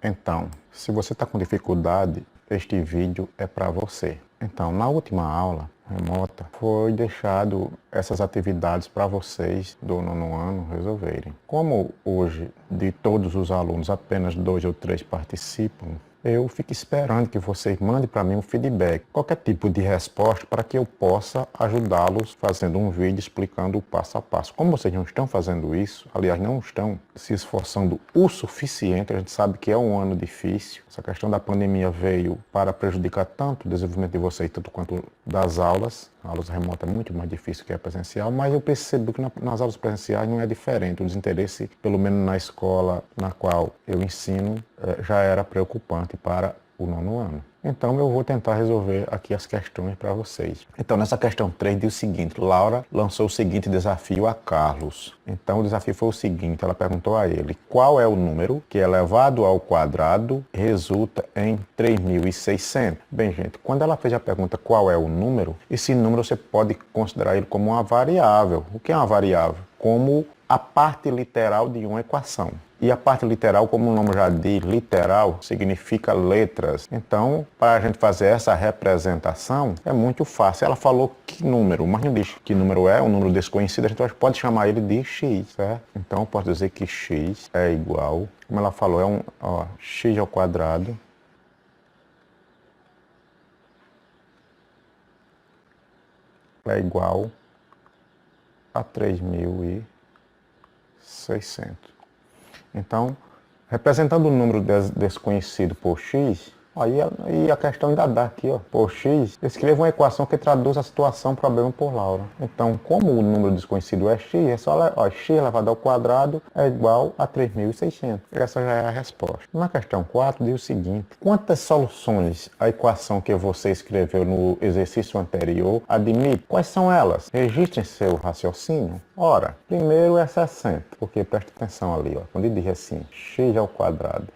Então, se você está com dificuldade, este vídeo é para você. Então, na última aula remota, foi deixado essas atividades para vocês do nono ano resolverem. Como hoje, de todos os alunos, apenas 2 ou 3 participam, eu fico esperando que vocês mandem para mim um feedback, qualquer tipo de resposta, para que eu possa ajudá-los fazendo um vídeo explicando o passo a passo. Como vocês não estão fazendo isso, aliás, não estão se esforçando o suficiente, a gente sabe que é um ano difícil. Essa questão da pandemia veio para prejudicar tanto o desenvolvimento de vocês, tanto quanto das aulas. A aula remota é muito mais difícil que a presencial, mas eu percebo que nas aulas presenciais não é diferente. O desinteresse, pelo menos na escola na qual eu ensino, já era preocupante para o nono ano. Então eu vou tentar resolver aqui as questões para vocês. Então nessa questão 3 diz o seguinte: Laura lançou o seguinte desafio a Carlos. Então o desafio foi o seguinte, ela perguntou a ele: qual é o número que elevado ao quadrado resulta em 3.600? Bem, gente, quando ela fez a pergunta qual é o número, esse número você pode considerar ele como uma variável. O que é uma variável? Como a parte literal de uma equação. E a parte literal, como o nome já diz, literal, significa letras. Então, para a gente fazer essa representação, é muito fácil. Ela falou que número, mas não diz que número é, um número desconhecido, a gente pode chamar ele de x, certo? Então, eu posso dizer que x é igual, como ela falou, x ao quadrado é igual a 3.600. Então, representando o número desconhecido por x, aí a questão ainda dá aqui, ó, por x, escreva uma equação que traduz a situação problema por Laura. Então, como o número desconhecido é x, é só x elevado ao quadrado é igual a 3.600. Essa já é a resposta. Na questão 4 diz o seguinte: quantas soluções a equação que você escreveu no exercício anterior admite? Quais são elas? Registrem seu raciocínio. Ora, primeiro é 60, porque presta atenção ali, ó, quando ele diz assim, x ao quadrado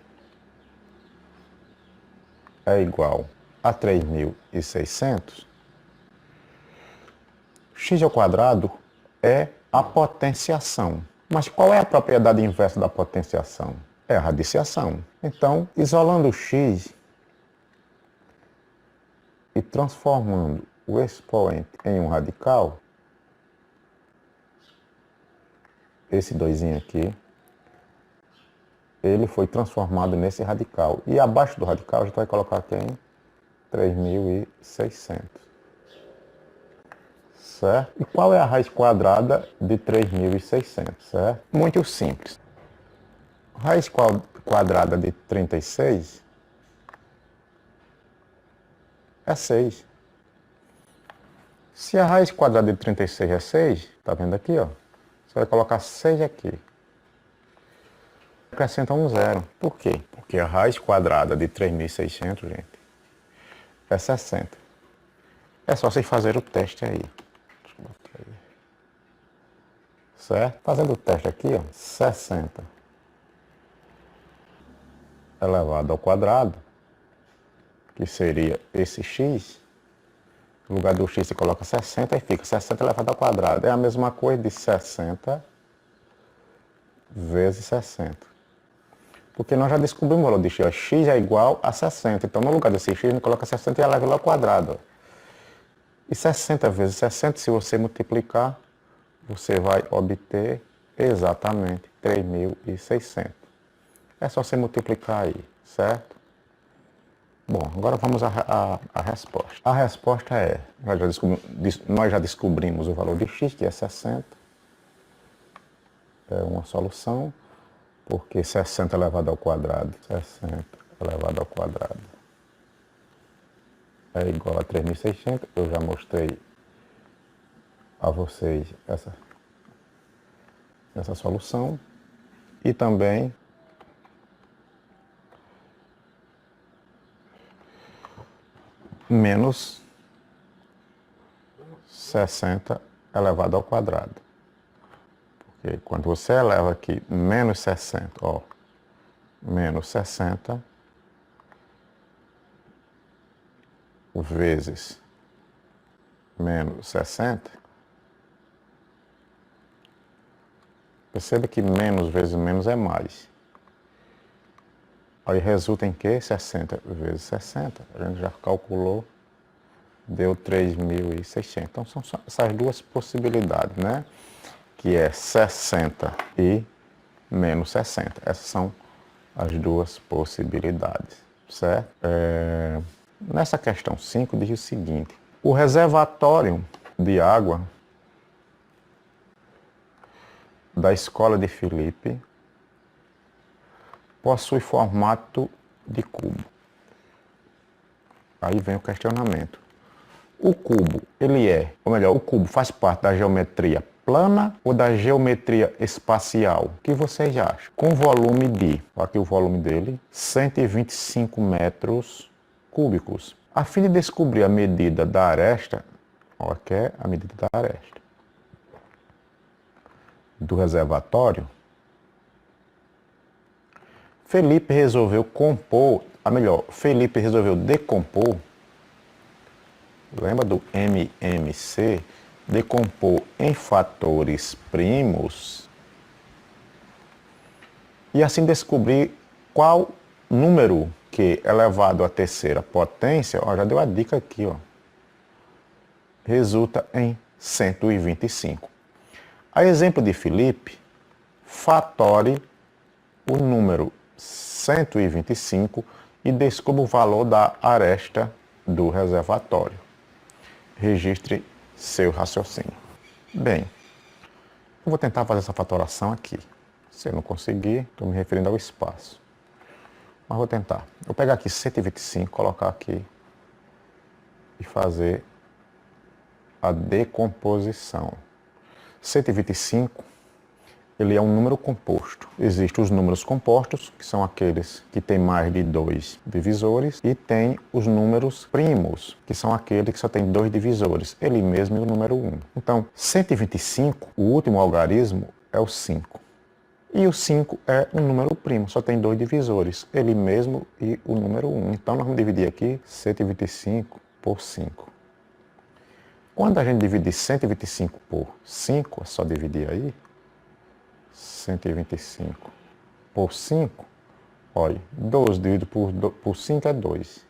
é igual a 3.600, x ao quadrado é a potenciação. Mas qual é a propriedade inversa da potenciação? É a radiciação. Então, isolando o x e transformando o expoente em um radical, esse doisinho aqui, ele foi transformado nesse radical. E abaixo do radical a gente vai colocar quem? 3.600. Certo? E qual é a raiz quadrada de 3.600? Certo? Muito simples. Raiz quadrada de 36 é 6. Se a raiz quadrada de 36 é 6, tá vendo aqui, ó? Você vai colocar 6 aqui. Acrescenta um zero. Por quê? Porque a raiz quadrada de 3.600, gente, é 60. É só vocês fazerem o teste aí. Deixa eu botar aí. Certo? Fazendo o teste aqui, ó, 60 elevado ao quadrado, que seria esse x, no lugar do x você coloca 60 e fica 60 elevado ao quadrado. É a mesma coisa de 60 vezes 60. Porque nós já descobrimos o valor de x. Ó. X é igual a 60. Então, no lugar desse x, a gente coloca 60 e eleva ele ao quadrado. Ó. E 60 vezes 60, se você multiplicar, você vai obter exatamente 3.600. É só você multiplicar aí, certo? Bom, agora vamos à resposta. A resposta é, nós já descobrimos o valor de x, que é 60. É uma solução, porque 60 elevado ao quadrado, 60 elevado ao quadrado é igual a 3.600. Eu já mostrei a vocês essa solução. E também menos 60 elevado ao quadrado. Porque quando você eleva aqui menos 60, ó, menos 60 vezes menos 60, perceba que menos vezes menos é mais. Aí resulta em que? 60 vezes 60. A gente já calculou, deu 3.600. Então são só essas duas possibilidades, né? Que é 60 e menos 60. Essas são as duas possibilidades, certo? Nessa questão 5 diz o seguinte: o reservatório de água da escola de Felipe possui formato de cubo. Aí vem o questionamento. O cubo, o cubo faz parte da geometria plana ou da geometria espacial? O que vocês acham? Com volume de, aqui o volume dele, 125 metros cúbicos. A fim de descobrir a medida da aresta, aqui é a medida da aresta do reservatório, Felipe resolveu decompor, lembra do MMC? Decompor em fatores primos e assim descobrir qual número que elevado à terceira potência, já deu a dica aqui, resulta em 125. A exemplo de Felipe, fatore o número 125 e descubra o valor da aresta do reservatório. Registre seu raciocínio. Bem, eu vou tentar fazer essa fatoração aqui. Se eu não conseguir, estou me referindo ao espaço. Mas vou tentar. Vou pegar aqui 125, colocar aqui e fazer a decomposição. 125, ele é um número composto. Existem os números compostos, que são aqueles que têm mais de 2 divisores, e tem os números primos, que são aqueles que só têm 2 divisores, ele mesmo e o número 1. Então, 125, o último algarismo é o 5. E o 5 é um número primo, só tem 2 divisores, ele mesmo e o número 1. Então, nós vamos dividir aqui 125 por 5. Quando a gente dividir 125 por 5, é só dividir aí, 125 por 5, olha, 12 dividido por 5 é 2.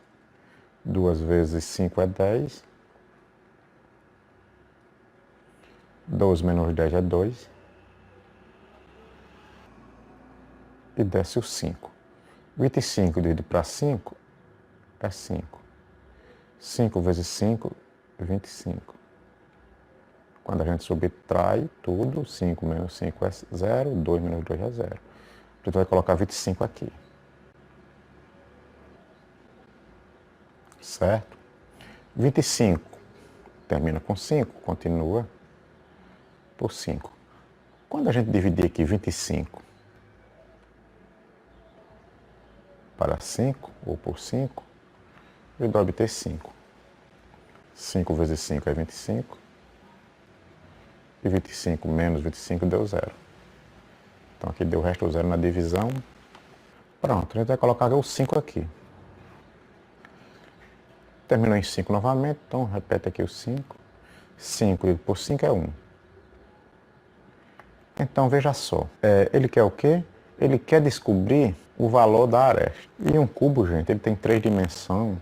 2 vezes 5 é 10. 12 menos 10 é 2. E desce o 5. 25 dividido para 5 é 5. 5 vezes 5 é 25. Quando a gente subtrai tudo, 5 menos 5 é 0, 2 menos 2 é 0. A gente vai colocar 25 aqui. Certo? 25 termina com 5, continua por 5. Quando a gente dividir aqui 25 para 5, ou por 5, eu vou obter 5. 5 vezes 5 é 25. E 25 menos 25 deu 0. Então aqui deu o resto do 0 na divisão. Pronto, a gente vai colocar o 5 aqui. Terminou em 5 novamente, então repete aqui o 5. 5 dividido por 5 é 1. Então veja só, ele quer o quê? Ele quer descobrir o valor da aresta. E um cubo, gente, ele tem 3 dimensões,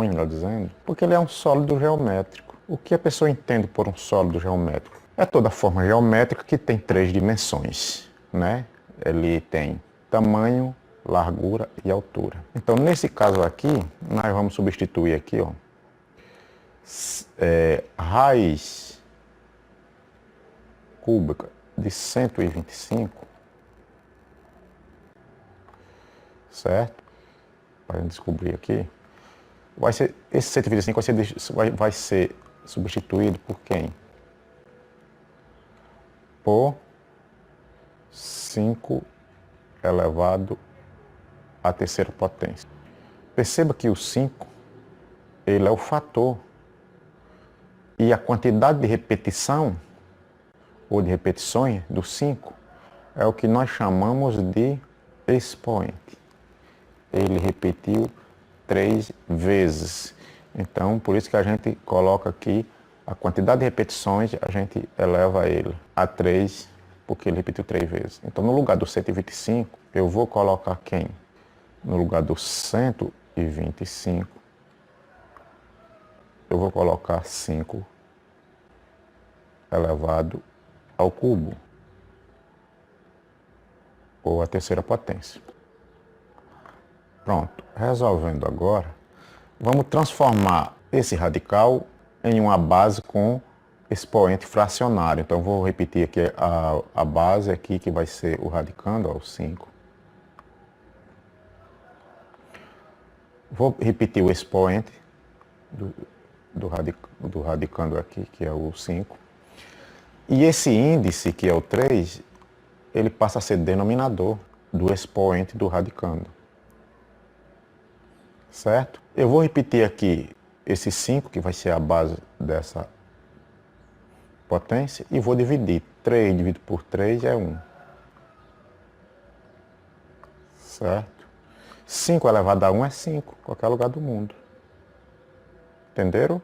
melhor dizendo, porque ele é um sólido geométrico. O que a pessoa entende por um sólido geométrico? É toda forma geométrica que tem 3 dimensões, né? Ele tem tamanho, largura e altura. Então, nesse caso aqui, nós vamos substituir aqui, raiz cúbica de 125, certo? Para descobrir aqui, esse 125 vai ser substituído por quem? Por 5 elevado à terceira potência. Perceba que o 5, ele é o fator. E a quantidade de repetição, ou de repetições, do 5, é o que nós chamamos de expoente. Ele repetiu 3 vezes. Então, por isso que a gente coloca aqui a quantidade de repetições, a gente eleva ele a 3, porque ele repetiu 3 vezes. Então, no lugar do 125, eu vou colocar quem? no lugar do 125, eu vou colocar 5 elevado ao cubo, ou a terceira potência. Pronto, resolvendo agora, vamos transformar esse radical em uma base com expoente fracionário. Então, vou repetir aqui a base aqui, que vai ser o radicando, ó, o 5. Vou repetir o expoente do radicando aqui, que é o 5. E esse índice, que é o 3, ele passa a ser denominador do expoente do radicando. Certo? Eu vou repetir aqui esse 5, que vai ser a base dessa potência, e vou dividir. 3 dividido por 3 é 1. Certo? 5 elevado a 1 é 5, em qualquer lugar do mundo. Entenderam?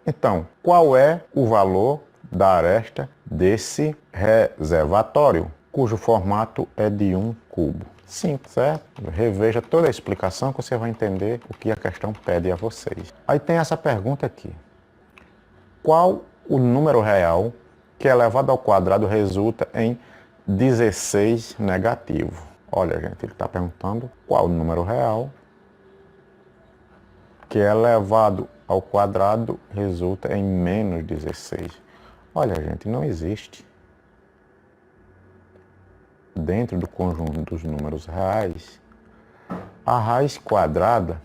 Então, qual é o valor da aresta desse reservatório, cujo formato é de 1 cubo? 5, certo? Reveja toda a explicação que você vai entender o que a questão pede a vocês. Aí tem essa pergunta aqui. Qual o número real que elevado ao quadrado resulta em 16 negativo? Olha, gente, ele está perguntando qual o número real que elevado ao quadrado resulta em menos 16. Olha, gente, não existe dentro do conjunto dos números reais a raiz quadrada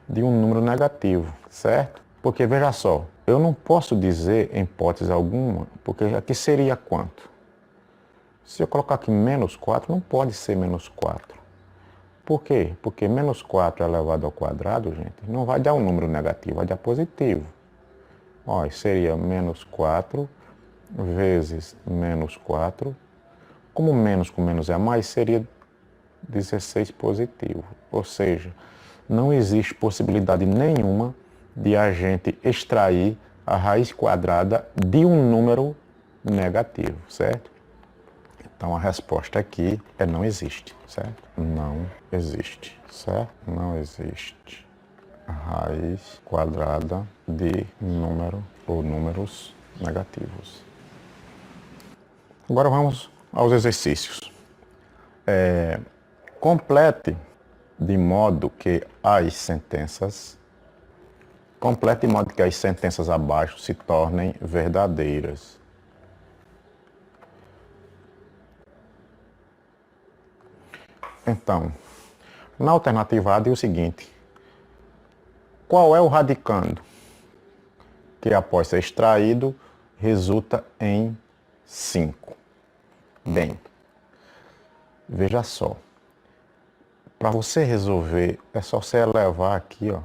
de um número negativo, certo? Porque, veja só, eu não posso dizer em hipótese alguma, porque aqui seria quanto? Se eu colocar aqui menos 4, não pode ser menos 4. Por quê? Porque menos 4 elevado ao quadrado, gente, não vai dar um número negativo, vai dar positivo. Ó, seria menos 4 vezes menos 4. Como menos com menos é mais, seria 16 positivo. Ou seja, não existe possibilidade nenhuma de a gente extrair a raiz quadrada de um número negativo, certo? Então a resposta aqui é não existe, certo? Não existe, certo? Não existe raiz quadrada de número ou números negativos. Agora vamos aos exercícios. Complete de modo que as sentenças abaixo se tornem verdadeiras. Então, na alternativa A diz o seguinte: qual é o radicando que após ser extraído resulta em 5? Bem, veja só. Para você resolver, é só você elevar aqui, ó,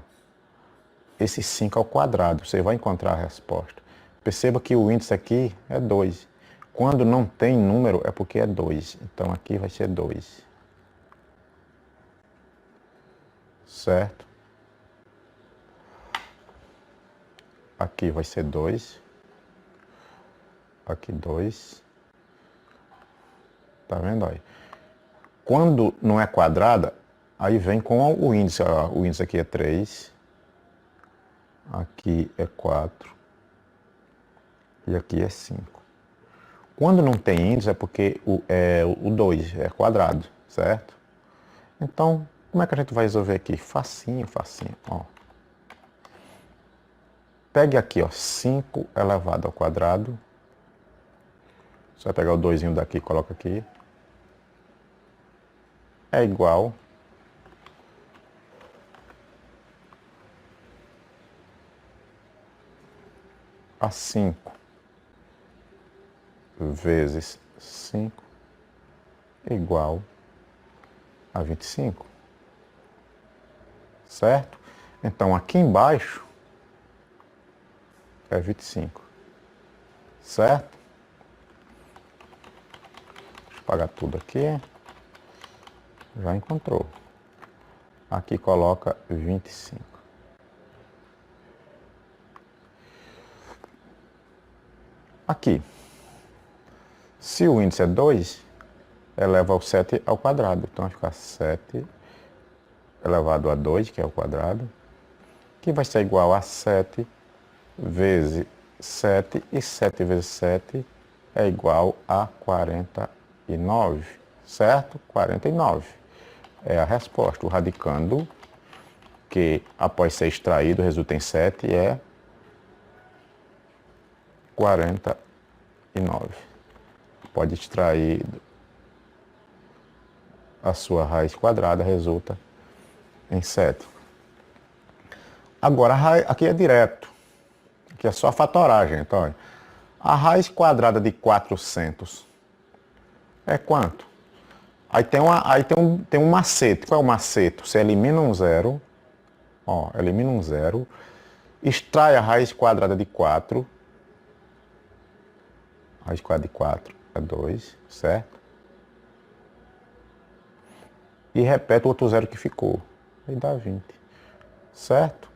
esse 5 ao quadrado. Você vai encontrar a resposta. Perceba que o índice aqui é 2. Quando não tem número, é porque é 2. Então aqui vai ser 2. Certo? Aqui vai ser 2. Aqui 2. Tá vendo aí? Quando não é quadrada, aí vem com o índice. Ó, o índice aqui é 3. Aqui é 4. E aqui é 5. Quando não tem índice é porque o 2 é quadrado, certo? Então, como é que a gente vai resolver aqui? Facinho, facinho, ó. Pegue aqui, ó, 5 elevado ao quadrado. Você vai pegar o 2 daqui e coloca aqui. É igual a 5 vezes 5 igual a 25. Certo? Então, aqui embaixo é 25. Certo? Deixa eu apagar tudo aqui. Já encontrou. Aqui coloca 25. Aqui. Se o índice é 2, eleva o 7 ao quadrado. Então vai ficar 7 elevado a 2, que é o quadrado, que vai ser igual a 7 vezes 7, e 7 vezes 7 é igual a 49, certo? 49 é a resposta. O radicando, que após ser extraído resulta em 7, é 49. Pode extrair a sua raiz quadrada, resulta em 7. Agora, aqui é direto, aqui é só fatoragem. Então, olha, a raiz quadrada de 400 é quanto? Aí tem um macete. Qual é o macete? Você elimina um zero, ó, elimina um zero, extrai a raiz quadrada de 4, raiz quadrada de 4 é 2, certo? E repete o outro zero que ficou, aí dá 20, certo?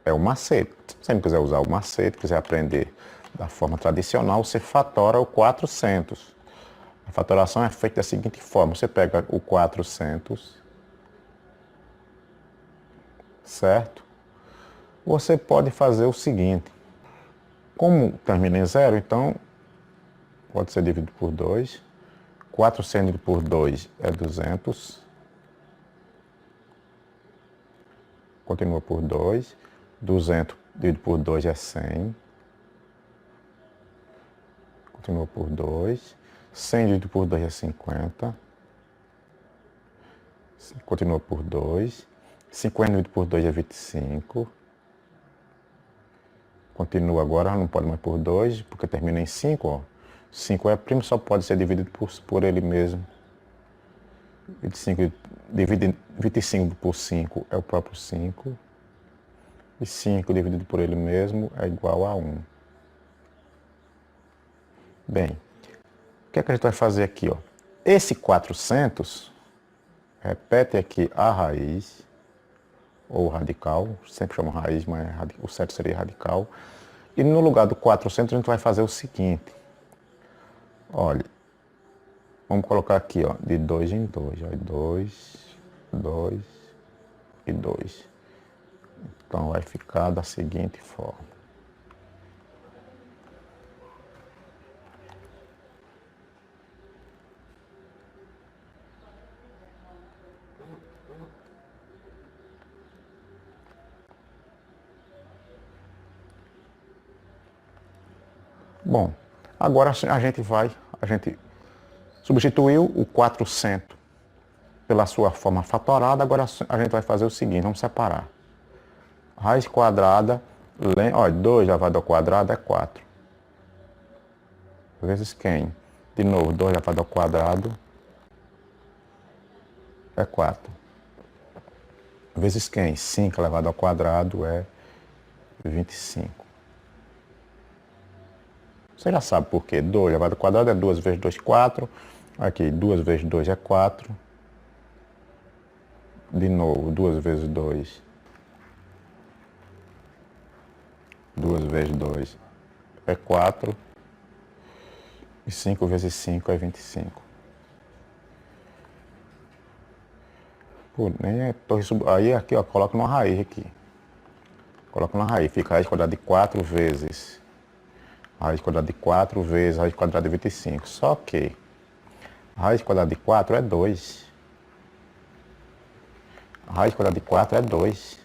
É o macete. Se você não quiser usar o macete, quiser aprender da forma tradicional, você fatora o 400. A fatoração é feita da seguinte forma: você pega o 400, certo? Você pode fazer o seguinte: como termina em zero, então pode ser dividido por 2. 400 dividido por 2 é 200. Continua por 2. 200 dividido por 2 é 100. Continua por 2. 100 dividido por 2 é 50. Continua por 2. 50 dividido por 2 é 25. Continua agora, não pode mais por 2, porque termina em 5. Ó. 5 é primo, só pode ser dividido por ele mesmo. 25 por 5 é o próprio 5. E 5 dividido por ele mesmo é igual a 1. Bem, o que é que a gente vai fazer aqui? Ó? Esse 400, repete aqui a raiz, ou radical, sempre chama raiz, mas o certo seria radical. E no lugar do 400 a gente vai fazer o seguinte. Olha, vamos colocar aqui, ó, de 2 em 2. 2, 2 e 2. Então vai ficar da seguinte forma. Bom, agora a gente substituiu o 400 pela sua forma fatorada, agora a gente vai fazer o seguinte, vamos separar. Raiz quadrada, olha, 2 elevado ao quadrado é 4. Vezes quem? De novo, 2 elevado ao quadrado é 4. Vezes quem? 5 elevado ao quadrado é 25. Você já sabe por quê. 2 elevado ao quadrado é 2 vezes 2, 4. Aqui, 2 vezes 2 é 4. De novo, 2 vezes 2. 2 vezes 2 é 4. E 5 vezes 5 é 25. Pô, nem é torre sub... Aí aqui, ó, coloca uma raiz aqui. Coloca uma raiz. Fica a raiz quadrada de 4 vezes. Raiz quadrada de 4 vezes raiz quadrada de 25. Só que a raiz quadrada de 4 é 2. A raiz quadrada de 4 é 2.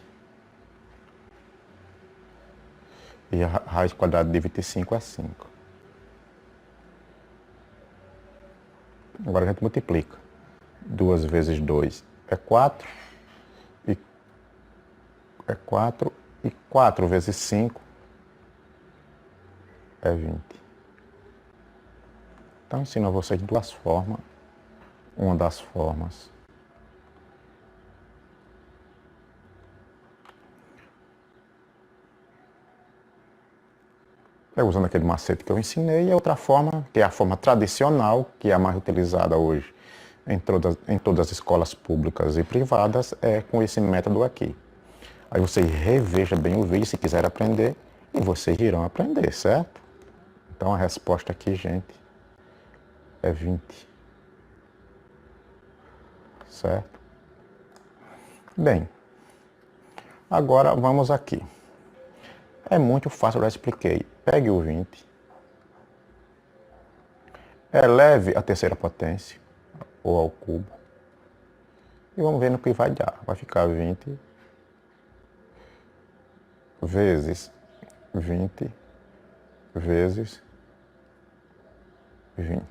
E a raiz quadrada de 25 é 5. Agora a gente multiplica. 2 vezes 2 é 4. E é 4. E 4 vezes 5 é 20. Então ensino a vocês duas formas. Uma das formas é usando aquele macete que eu ensinei, e a outra forma, que é a forma tradicional, que é a mais utilizada hoje em todas as escolas públicas e privadas, é com esse método aqui. Aí você reveja bem o vídeo se quiser aprender, e vocês irão aprender, certo? Então a resposta aqui, gente, é 20. Certo? Bem, agora vamos aqui. É muito fácil, eu já expliquei. Pegue o 20, eleve a terceira potência, ou ao cubo, e vamos ver no que vai dar. Vai ficar 20 vezes 20 vezes 20.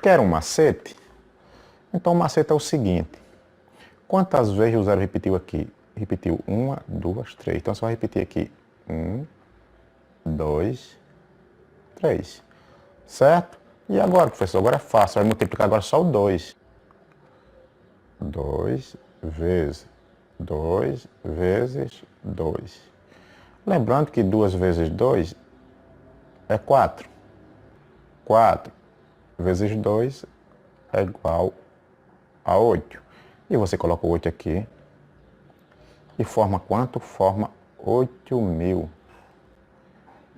Quer um macete? Então o macete é o seguinte. Quantas vezes o zero repetiu aqui? Repetiu 1, 2, 3. Então você vai repetir aqui 1, 2, 3. Certo? E agora, professor? Agora é fácil. Vai multiplicar agora só o 2. 2 vezes 2 vezes 2. Lembrando que 2 vezes 2 é 4. 4 vezes 2 é igual a 8. E você coloca o 8 aqui. E forma quanto? Forma 8.000.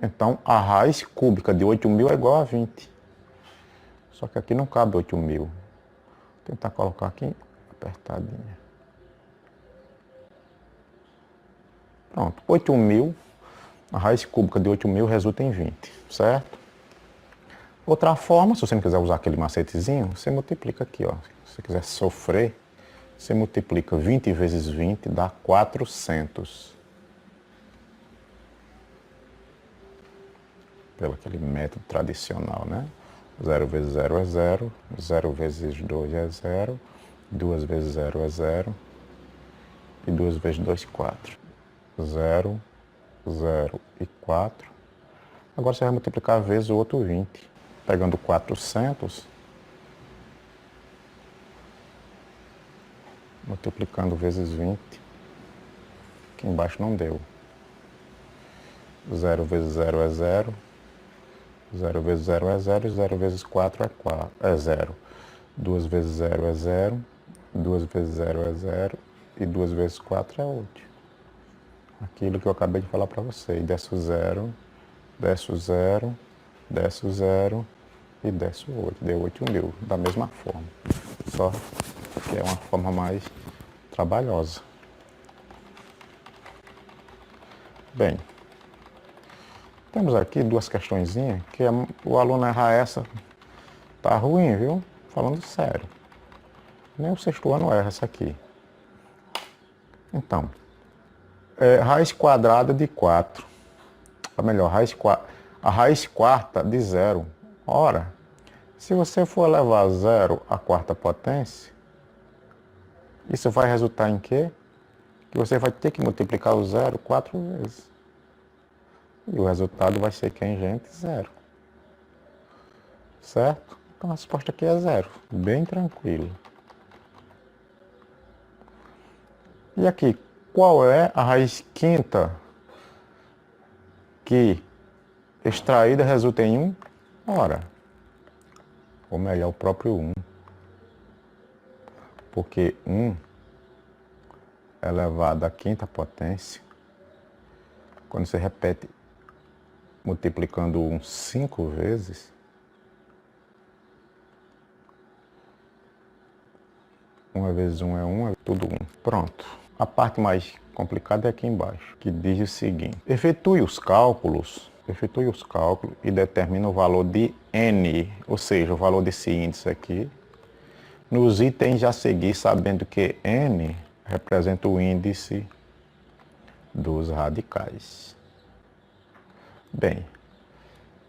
Então, a raiz cúbica de 8.000 é igual a 20. Só que aqui não cabe 8.000. Vou tentar colocar aqui apertadinha. Pronto, 8.000. A raiz cúbica de 8.000 resulta em 20, certo? Outra forma, se você não quiser usar aquele macetezinho, você multiplica aqui, ó. Se você quiser sofrer, você multiplica 20 vezes 20 dá 400. Pelo aquele método tradicional, né? 0 vezes 0 é 0, 0 vezes 2 é 0, 2 vezes 0 é 0, e 2 vezes 2, 4. 0, 0 e 4. Agora você vai multiplicar vezes o outro 20. Pegando 400, multiplicando vezes 20. Aqui embaixo não deu. 0 vezes 0 é 0. 0 vezes 0 é 0 e 0 vezes 4 é 0. 2 vezes 0 é 0. 2 vezes 0 é 0. E 2 vezes 4 é 8. Aquilo que eu acabei de falar para você. E desce o 0, desce o 0, desce o 0 e desce o 8. Deu 8.000. Da mesma forma. Só que é uma forma mais trabalhosa. Bem, temos aqui duas questõezinhas que o aluno errar essa tá ruim, viu? Falando sério. Nem o sexto ano erra essa aqui. Então, raiz quadrada de 4. Ou melhor, a raiz quarta de 0. Ora, se você for levar 0 à quarta potência, isso vai resultar em quê? Que você vai ter que multiplicar o 0 4 vezes. E o resultado vai ser quem, gente? 0. Certo? Então a resposta aqui é 0. Bem tranquilo. E aqui, qual é a raiz quinta que extraída resulta em 1? Ora, ou melhor, o próprio 1. Porque 1 elevado à quinta potência, quando você repete multiplicando 1 5 vezes, uma vezes 1 é 1, é tudo 1. Pronto. A parte mais complicada é aqui embaixo, que diz o seguinte. Efetue os cálculos e determine o valor de n, ou seja, o valor desse índice aqui, nos itens a seguir, sabendo que n representa o índice dos radicais. Bem,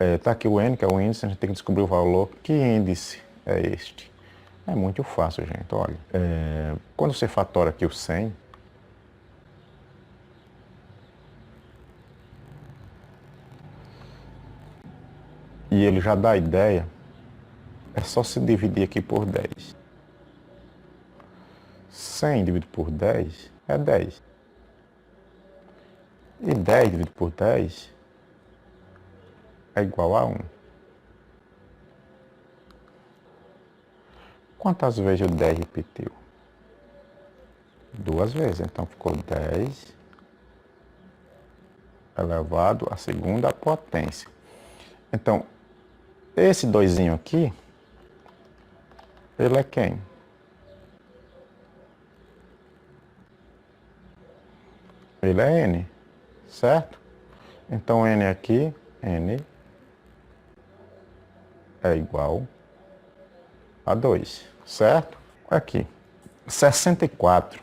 está aqui o n, que é o índice, a gente tem que descobrir o valor. Que índice é este? É muito fácil, gente. Olha, quando você fatora aqui o 100, e ele já dá a ideia, é só se dividir aqui por 10. 100 dividido por 10 é 10. E 10 dividido por 10 é igual a 1. Quantas vezes o 10 repetiu? 2 vezes. Então ficou 10 elevado à segunda potência. Então, esse 2 aqui, ele é quem? Ele é n, certo? Então n aqui, n é igual a 2, certo? Aqui, 64.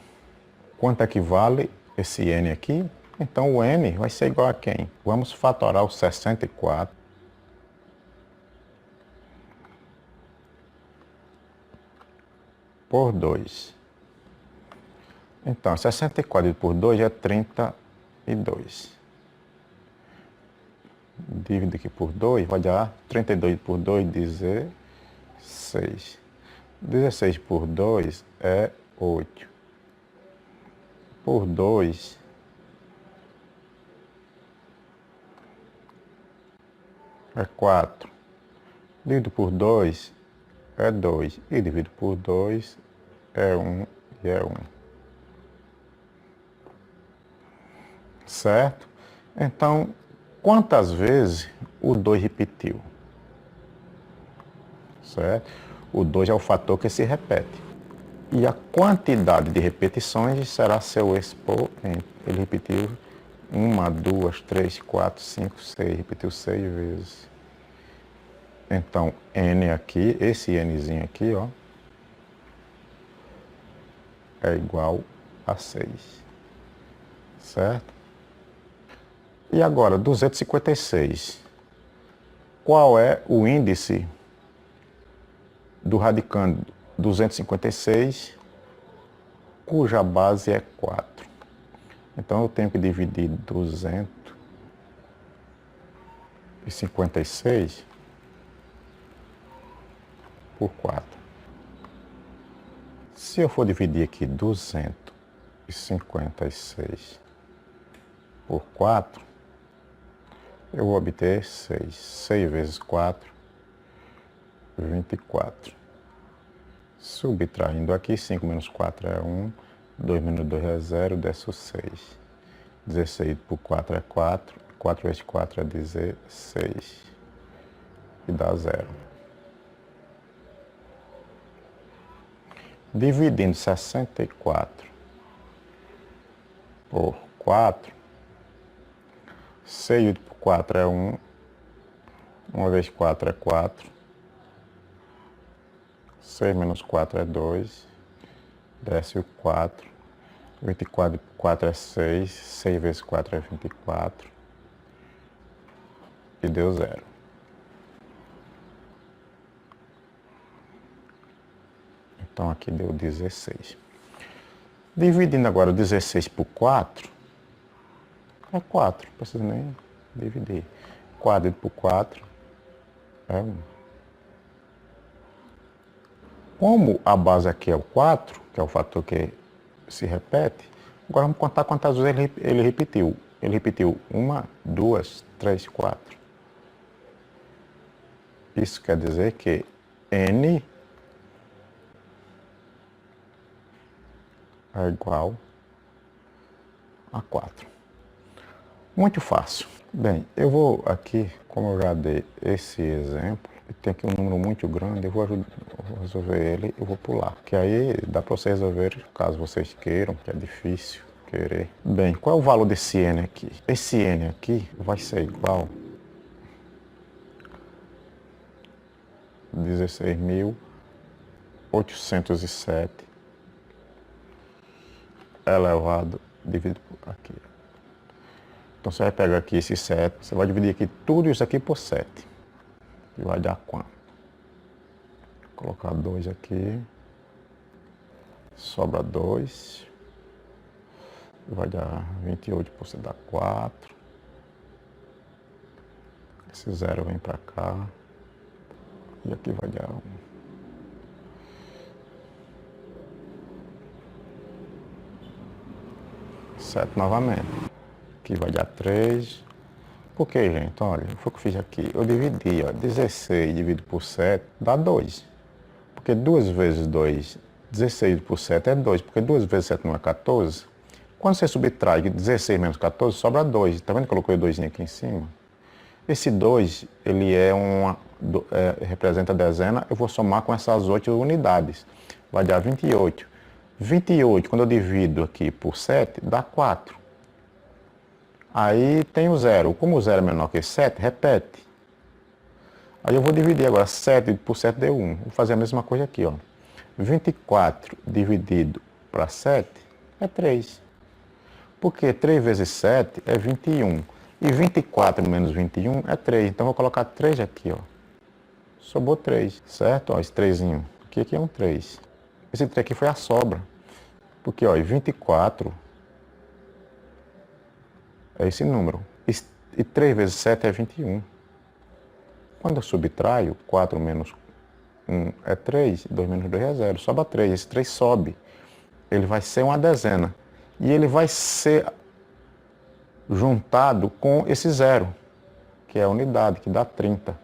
Quanto equivale esse n aqui? Então o n vai ser igual a quem? Vamos fatorar o 64 por 2. Então, 64 por 2 é 32. Divido aqui por 2, vai dar 32 por 2, 16. 16 por 2 é 8. Por 2 é 4. Divido por 2 é 2. E divido por 2 é 1 e é 1. Certo? Então, quantas vezes o 2 repetiu? Certo? O 2 é o fator que se repete. E a quantidade de repetições será seu expoente. Ele repetiu 1, 2, 3, 4, 5, 6. Repetiu 6 vezes. Então, n aqui, esse nzinho aqui, ó, é igual a 6. Certo? E agora, 256. Qual é o índice do radicando 256, cuja base é 4? Então, eu tenho que dividir 256 por 4. Se eu for dividir aqui 256 por 4, eu vou obter 6. 6 vezes 4, 24. Subtraindo aqui, 5 menos 4 é 1, 2 menos 2 é 0, desce 6. 16 por 4 é 4, 4 vezes 4 é 16, e dá 0. Dividindo 64 por 4, 6 por 4 é 1, 1 vezes 4 é 4, 6 menos 4 é 2, desce o 4, 24 por 4 é 6, 6 vezes 4 é 24, e deu 0. Então aqui deu 16. Dividindo agora 16 por 4, é 4, não precisa nem dividir. 4 por 4 é 1. Como a base aqui é o 4, que é o fator que se repete, agora vamos contar quantas vezes ele repetiu. Ele repetiu 1, 2, 3, 4. Isso quer dizer que n é igual a 4. Muito fácil. Bem, eu vou aqui, como eu já dei esse exemplo, tem aqui um número muito grande, eu vou resolver ele, eu vou pular. Que aí dá para vocês resolver, caso vocês queiram, que é difícil querer. Bem, qual é o valor desse n aqui? Esse n aqui vai ser igual a 16.807 elevado dividido por aqui. Então você vai pegar aqui esse 7, você vai dividir aqui tudo isso aqui por 7. E vai dar quanto? Vou colocar 2 aqui. Sobra 2. Vai dar 28 por 7 dá 4. Esse 0 vem para cá. E aqui vai dar 1. 7 novamente. Aqui vai dar 3. Por que, gente? Olha, foi o que eu fiz aqui. Eu dividi, ó, 16 dividido por 7 dá 2. Porque 2 vezes 2, 16 por 7 é 2. Porque 2 vezes 7 não é 14. Quando você subtrai 16 menos 14, sobra 2. Tá vendo que eu coloquei o 2 aqui em cima? Esse 2, ele representa a dezena. Eu vou somar com essas 8 unidades. Vai dar 28. 28, quando eu divido aqui por 7, dá 4. Aí tem o zero. Como o zero é menor que 7, repete. Aí eu vou dividir agora 7 por 7 deu 1. Vou fazer a mesma coisa aqui, ó. 24 dividido para 7 é 3. Porque 3 vezes 7 é 21. E 24 menos 21 é 3. Então eu vou colocar 3 aqui, ó. Sobrou 3, certo? Ó, esse 3zinho. Aqui é um 3. Esse 3 aqui foi a sobra. Porque, ó, 24 é esse número. E 3 vezes 7 é 21. Quando eu subtraio, 4 menos 1 é 3, 2 menos 2 é 0. Sobra 3. Esse 3 sobe. Ele vai ser uma dezena. E ele vai ser juntado com esse zero, que é a unidade, que dá 30.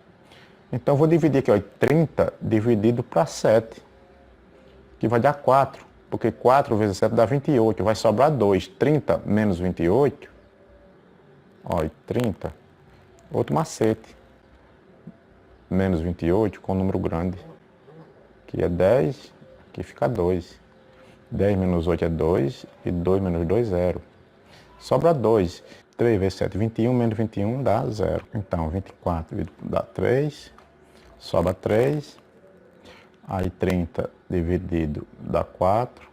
Então eu vou dividir aqui, ó, 30 dividido para 7, que vai dar 4. Porque 4 vezes 7 dá 28, vai sobrar 2. 30 menos 28, ó, 30, outro macete. Menos 28 com um número grande. Aqui é 10, aqui fica 2. 10 menos 8 é 2, e 2 menos 2 é 0. Sobra 2. 3 vezes 7, 21 menos 21 dá 0. Então, 24 dá 3, sobra 3. Aí 30 dividido dá 4,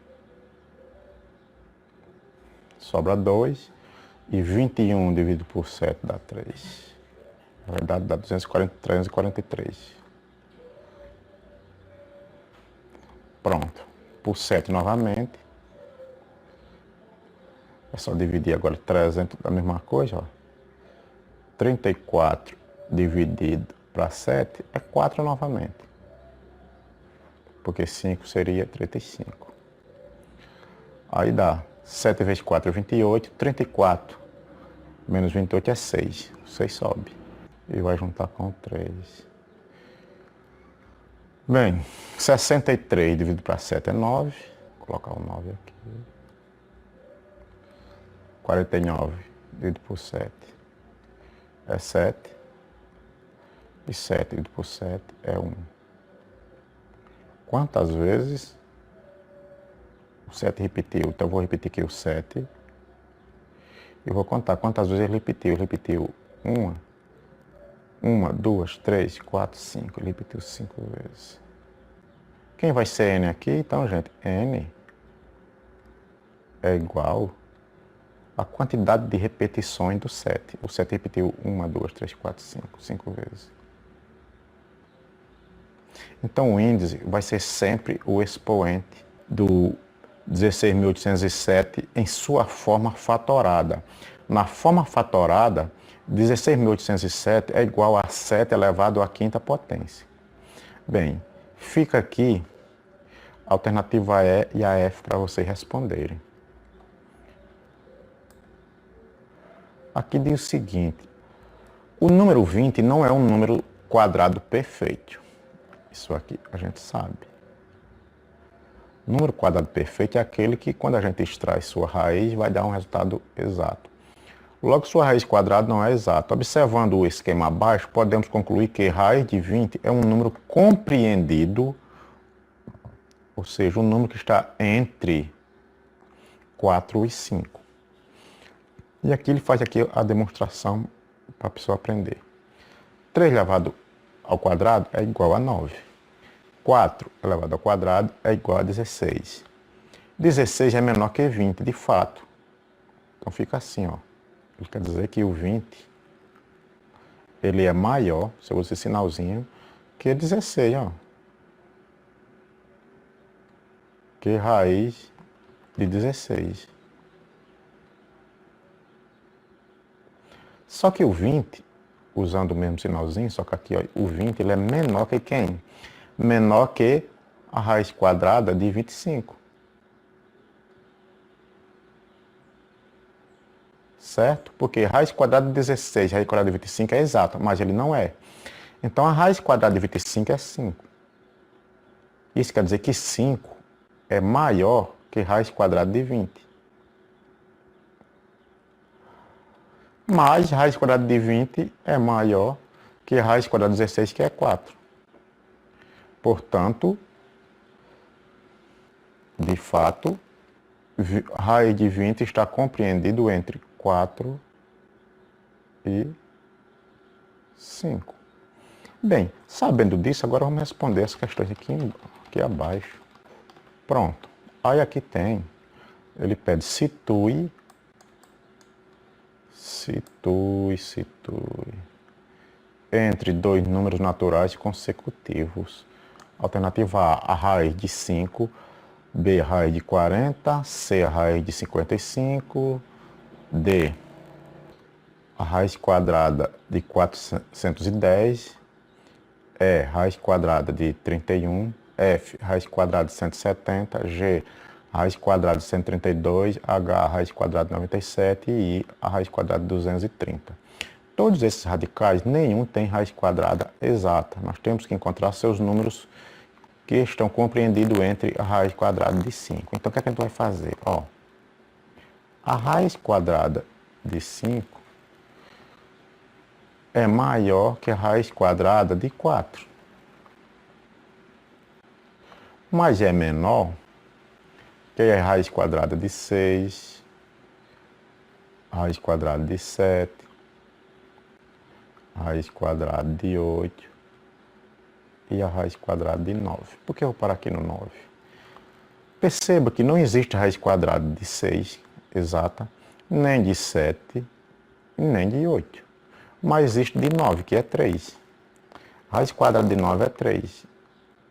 sobra 2. E 21 dividido por 7 dá 3. Na verdade dá 343. Pronto. Por 7 novamente. É só dividir agora 300 da mesma coisa, ó. 34 dividido para 7 é 4 novamente. Porque 5 seria 35. Aí dá 7 vezes 4 é 28, 34 menos 28 é 6. 6 sobe. E vai juntar com 3. Bem, 63 dividido para 7 é 9. Vou colocar o 9 aqui. 49 dividido por 7 é 7. E 7 dividido por 7 é 1. Quantas vezes o 7 repetiu? Então eu vou repetir aqui o 7. E vou contar quantas vezes ele repetiu. Ele repetiu 1, 2, 3, 4, 5. Ele repetiu 5 vezes. Quem vai ser N aqui? Então, gente, N é igual à quantidade de repetições do 7. O 7 repetiu 1, 2, 3, 4, 5. 5 vezes. Então, o índice vai ser sempre o expoente do 16.807 em sua forma fatorada. Na forma fatorada, 16.807 é igual a 7 elevado à quinta potência. Bem, fica aqui a alternativa E e a F para vocês responderem. Aqui diz o seguinte: o número 20 não é um número quadrado perfeito. Isso aqui a gente sabe. O número quadrado perfeito é aquele que, quando a gente extrai sua raiz, vai dar um resultado exato. Logo, sua raiz quadrada não é exata. Observando o esquema abaixo, podemos concluir que raiz de 20 é um número compreendido, ou seja, um número que está entre 4 e 5. E aqui ele faz aqui a demonstração para a pessoa aprender. 3 elevado ao quadrado é igual a 9. 4 elevado ao quadrado é igual a 16. 16 é menor que 20, de fato. Então fica assim, ó. Ele quer dizer que o 20, ele é maior, se eu uso esse sinalzinho, que 16, ó. Que raiz de 16. Só que o 20, usando o mesmo sinalzinho, só que aqui, ó, o 20 ele é menor que quem? Menor que a raiz quadrada de 25. Certo? Porque raiz quadrada de 16, raiz quadrada de 25 é exata, mas ele não é. Então a raiz quadrada de 25 é 5. Isso quer dizer que 5 é maior que raiz quadrada de 20. Mas raiz quadrada de 20 é maior que raiz quadrada de 16, que é 4. Portanto, de fato, raiz de 20 está compreendido entre 4 e 5. Bem, sabendo disso, agora vamos responder as questões aqui abaixo. Pronto. Aí aqui tem, ele pede situe entre dois números naturais consecutivos. Alternativa A, a raiz de 5, B, a raiz de 40, C, a raiz de 55, D, a raiz quadrada de 410, E, raiz quadrada de 31, F, raiz quadrada de 170, G, raiz quadrada de 132, H, raiz quadrada de 97 e I, a raiz quadrada de 230. Todos esses radicais, nenhum tem raiz quadrada exata. Nós temos que encontrar seus números que estão compreendidos entre a raiz quadrada de 5. Então, o que é que a gente vai fazer? Ó, a raiz quadrada de 5 é maior que a raiz quadrada de 4. Mas é menor que a raiz quadrada de 6, a raiz quadrada de 7, a raiz quadrada de 8 e a raiz quadrada de 9. Por que eu vou parar aqui no 9? Perceba que não existe raiz quadrada de 6 exata, nem de 7 e nem de 8. Mas existe de 9, que é 3. A raiz quadrada de 9 é 3.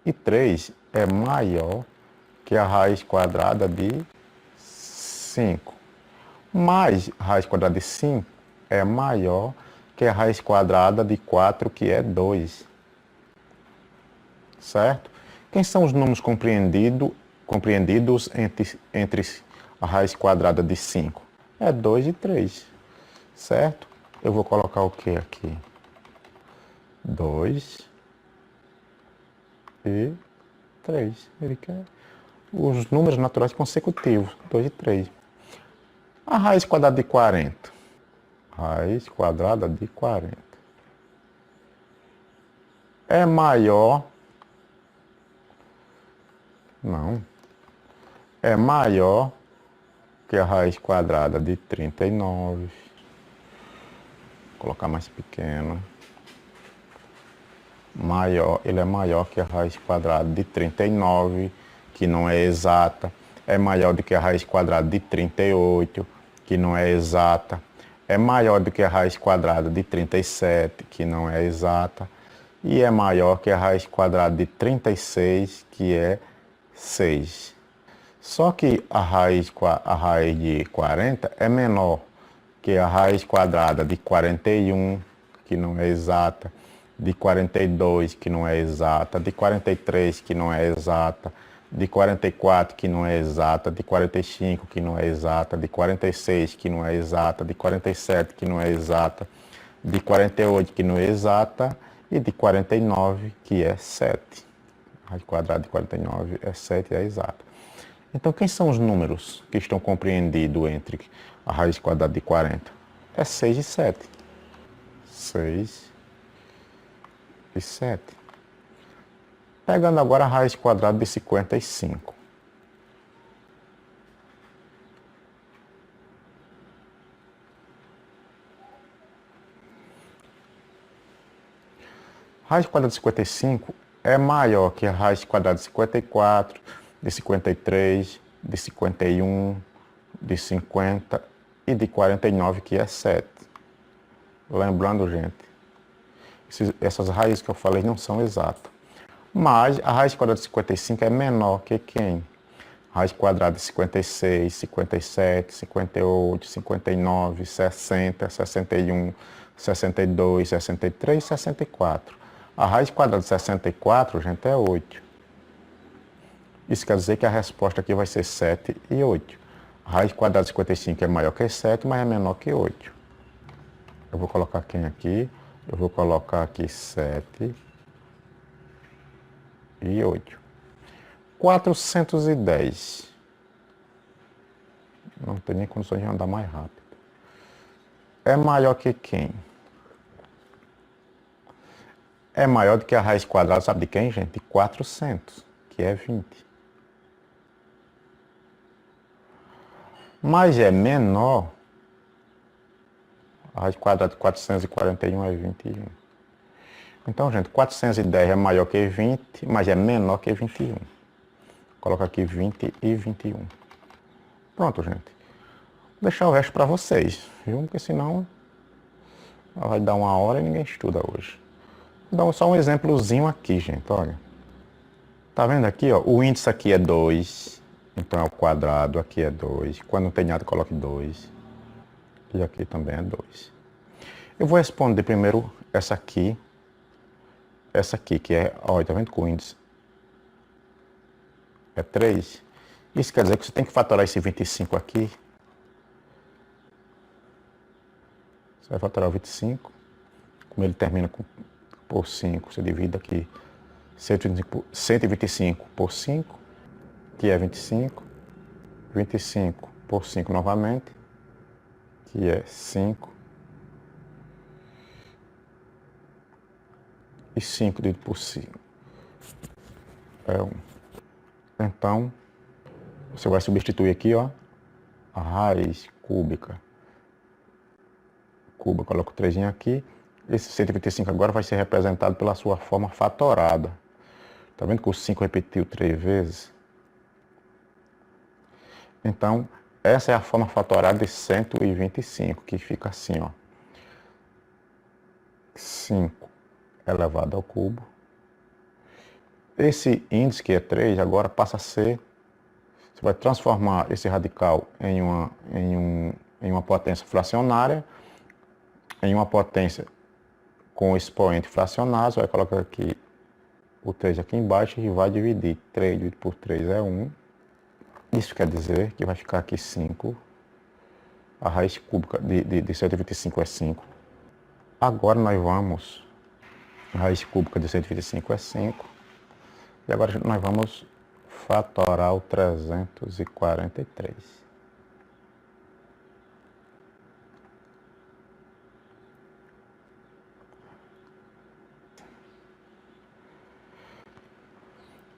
E 3 é maior que a raiz quadrada de 5. Mas a raiz quadrada de 5 é maior que a raiz quadrada de 4, que é 2. Certo? Quem são os números compreendidos entre a raiz quadrada de 5? É 2 e 3. Certo? Eu vou colocar o que aqui? 2 e 3. Ele quer os números naturais consecutivos, 2 e 3. A raiz quadrada de 40. Raiz quadrada de 40. É maior... Não. É maior que a raiz quadrada de 39. Vou colocar mais pequeno. Ele é maior que a raiz quadrada de 39, que não é exata. É maior do que a raiz quadrada de 38, que não é exata. É maior do que a raiz quadrada de 37, que não é exata. E é maior que a raiz quadrada de 36, que é 6. Só que a raiz de 40 é menor que a raiz quadrada de 41, que não é exata, de 42, que não é exata, de 43, que não é exata, de 44, que não é exata, de 45, que não é exata, de 46, que não é exata, de 47, que não é exata, de 48, que não é exata, e de 49, que é 7. A raiz quadrada de 49 é 7 e é exata. Então, quem são os números que estão compreendidos entre a raiz quadrada de 40? É 6 e 7. 6 e 7. Pegando agora a raiz quadrada de 55. A raiz quadrada de 55 é maior que a raiz quadrada de 54, de 53, de 51, de 50 e de 49, que é 7. Lembrando, gente, essas raízes que eu falei não são exatas. Mas a raiz quadrada de 55 é menor que quem? A raiz quadrada de 56, 57, 58, 59, 60, 61, 62, 63 e 64. A raiz quadrada de 64, gente, é 8. Isso quer dizer que a resposta aqui vai ser 7 e 8. A raiz quadrada de 55 é maior que 7, mas é menor que 8. Eu vou colocar quem aqui? Eu vou colocar aqui 7 e 8. 410. Não tem nem condições de andar mais rápido. É maior que quem? É maior do que a raiz quadrada, sabe de quem, gente? De 400, que é 20. Mas é menor A raiz quadrada de 441 é 21. Então, gente, 410 é maior que 20, mas é menor que 21. Coloca aqui 20 e 21. Pronto, gente. Vou deixar o resto para vocês, viu? Porque senão vai dar uma hora e ninguém estuda hoje. Vou dar só um exemplozinho aqui, gente, olha. Tá vendo aqui, ó? O índice aqui é 2, então é o quadrado, aqui é 2. Quando não tem nada, coloque 2. E aqui também é 2. Eu vou responder primeiro essa aqui, que é, olha, tá vendo que o índice é 3? Isso quer dizer que você tem que fatorar esse 25 aqui. Você vai fatorar o 25. Como ele termina por 5, você divide aqui 125 por 5, que é 25. 25 por 5 novamente, que é 5. E 5 dividido por 5 é 1. Então, você vai substituir aqui, ó, a raiz cúbica. Coloca o 3 aqui. Esse 125 agora vai ser representado pela sua forma fatorada. Tá vendo que o 5 repetiu 3 vezes? Então, essa é a forma fatorada de 125, que fica assim, ó. 5 elevado ao cubo. Esse índice, que é 3, agora passa a ser... Você vai transformar esse radical em uma potência fracionária, em uma potência com expoente fracionário. Você vai colocar aqui o 3 aqui embaixo e vai dividir. 3 dividido por 3 é 1. Isso quer dizer que vai ficar aqui 5. A raiz cúbica de 125 é 5. Agora nós vamos... A raiz cúbica de 125 é 5. E agora nós vamos fatorar o 343.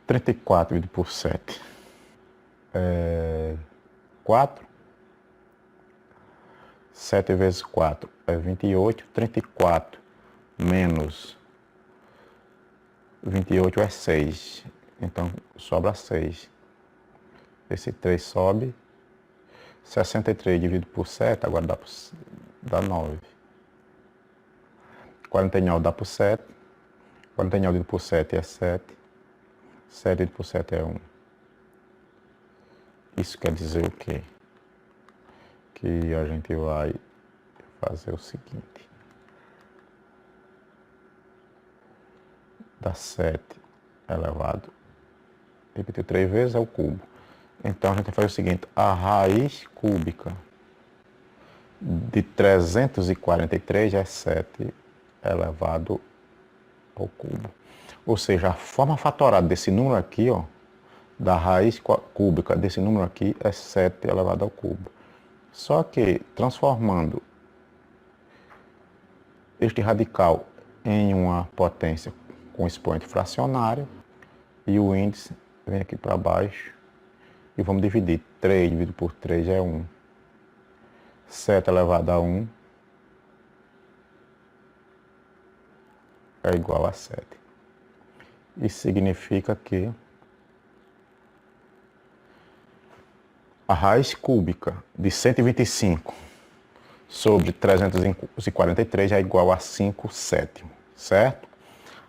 Trinta e quatro dividido por 7 é 4. 7 vezes 4 é 28. 34 menos 28 é 6. Então, sobra 6. Esse 3 sobe. 63 dividido por 7, agora dá 9. 49 dá por 7. 49 dividido por 7 é 7. 7 dividido por 7 é 1. Isso quer dizer o quê? Que a gente vai fazer o seguinte. Dá 7 elevado. Repetiu 3 vezes, é o cubo. Então a gente faz o seguinte. A raiz cúbica de 343 é 7 elevado ao cubo. Ou seja, a forma fatorada desse número aqui, ó, da raiz cúbica desse número aqui é 7 elevado ao cubo. Só que transformando este radical em uma potência com expoente fracionário e o índice vem aqui para baixo e vamos dividir. 3 dividido por 3 é 1. 7 elevado a 1 é igual a 7. Isso significa que a raiz cúbica de 125 sobre 343 é igual a 5 sétimos, certo?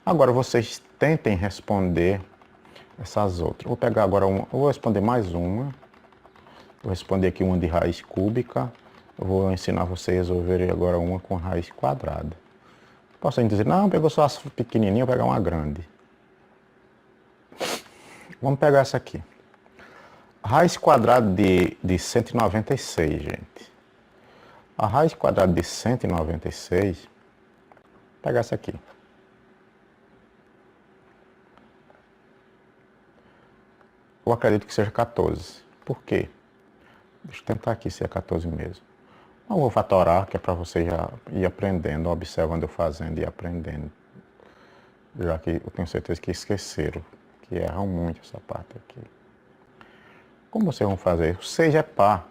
Agora vocês tentem responder essas outras. Vou pegar agora uma, vou responder mais uma. Vou responder aqui uma de raiz cúbica. Eu vou ensinar vocês a resolverem agora uma com raiz quadrada. Posso dizer, não, pegou só as pequenininhas, vou pegar uma grande. Vamos pegar essa aqui. Raiz quadrada de 196, gente. A raiz quadrada de 196, vou pegar essa aqui. Eu acredito que seja 14. Por quê? Deixa eu tentar aqui se é 14 mesmo. Não vou fatorar, que é para você já ir aprendendo, observando eu fazendo e aprendendo. Já que eu tenho certeza que esqueceram, que erram muito essa parte aqui. Como vocês vão fazer? O 6 é par.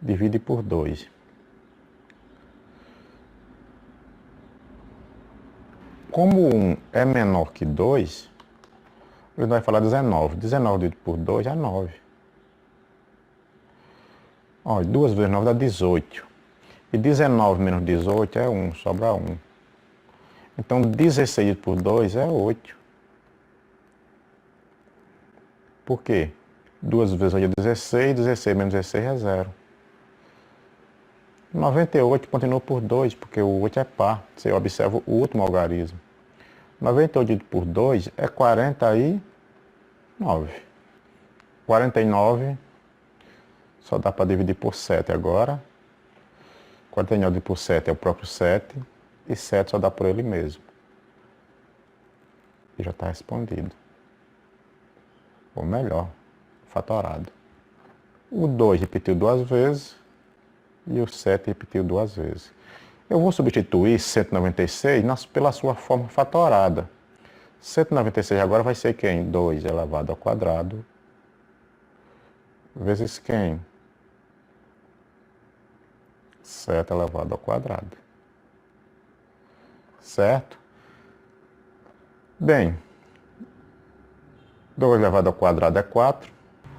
Divide por 2. Como 1 é menor que 2, a gente vai falar 19. 19 dividido por 2 é 9. Ó, 2 vezes 9 dá 18. E 19 menos 18 é 1, sobra 1. Então 16 dividido por 2 é 8. Por quê? 2 vezes 8 é 16, 16 menos 16 é 0. 98 continua por 2, porque o 8 é par. Você observa o último algarismo. 98 dividido por 2 é 49. 49 só dá para dividir por 7 agora. 49 dividido por 7 é o próprio 7. E 7 só dá por ele mesmo. E já está respondido. Ou melhor, fatorado. O 2 repetiu 2 vezes. E o 7 repetiu 2 vezes. Eu vou substituir 196 pela sua forma fatorada. 196 agora vai ser quem? 2 elevado ao quadrado vezes quem? 7 elevado ao quadrado. Certo? Bem, 2 elevado ao quadrado é 4.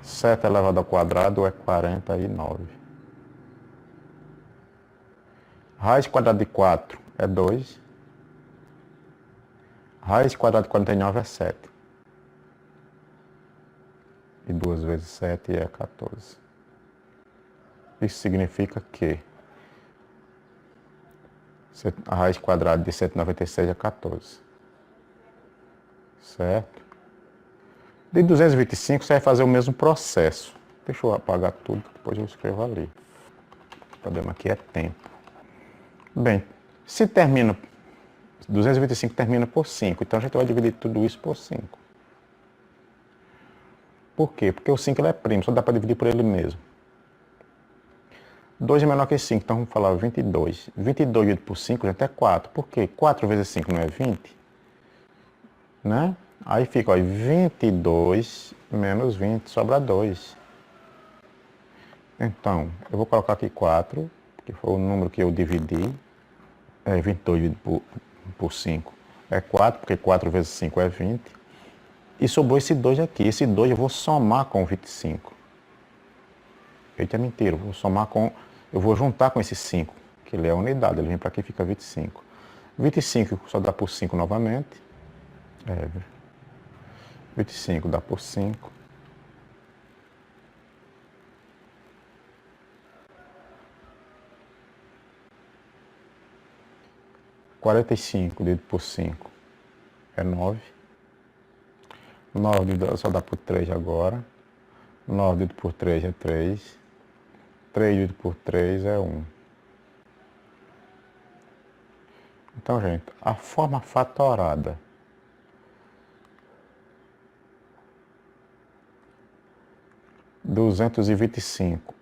7 elevado ao quadrado é 49. Raiz quadrada de 4 é 2. Raiz quadrada de 49 é 7. E 2 vezes 7 é 14. Isso significa que a raiz quadrada de 196 é 14. Certo? De 225 você vai fazer o mesmo processo. Deixa eu apagar tudo, depois eu escrevo ali. O problema aqui é tempo. Bem, se termina 225 termina por 5, então a gente vai dividir tudo isso por 5. Por quê? Porque o 5 ele é primo, só dá para dividir por ele mesmo. 2 é menor que 5, então vamos falar 22. 22 dividido por 5, gente, é 4. Por quê? 4 vezes 5 não é 20? Né? Aí fica, ó, 22 menos 20, sobra 2. Então, eu vou colocar aqui 4, que foi o número que eu dividi. 22 dividido por 5 é 4, porque 4 vezes 5 é 20. E sobrou esse 2 aqui. Esse 2 eu vou somar com 25. Eita, é mentira. Eu vou juntar com esse 5, que ele é a unidade. Ele vem para aqui e fica 25. 25 só dá por 5 novamente. 25 dá por 5. — 45 dividido por 5 é 9. 9 só dá por 3 agora. 9 dividido por 3 é 3. 3 dividido por 3 é 1. Então, gente, a forma fatorada — 225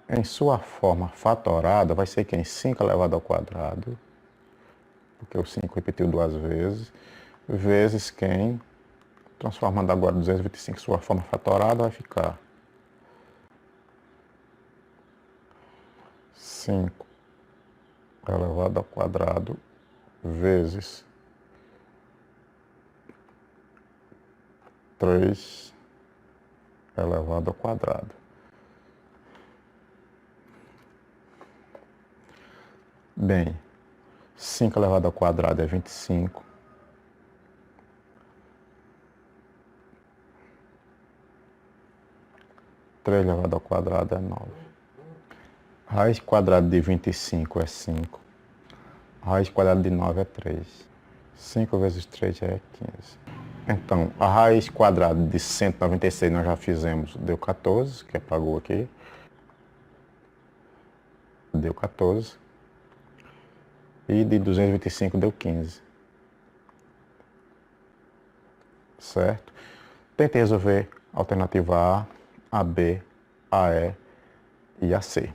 em sua forma fatorada vai ser quem? 5 elevado ao quadrado, porque o 5 repetiu 2 vezes, vezes quem? Transformando agora 225 em sua forma fatorada, vai ficar 5 elevado ao quadrado vezes 3 elevado ao quadrado. Bem, 5 elevado ao quadrado é 25. 3 elevado ao quadrado é 9. Raiz quadrada de 25 é 5. Raiz quadrada de 9 é 3. 5 vezes 3 é 15. Então, a raiz quadrada de 196 nós já fizemos, deu 14, que apagou aqui. Deu 14. E de 225 deu 15. Certo? Tente resolver a alternativa A, a B, a E e a C.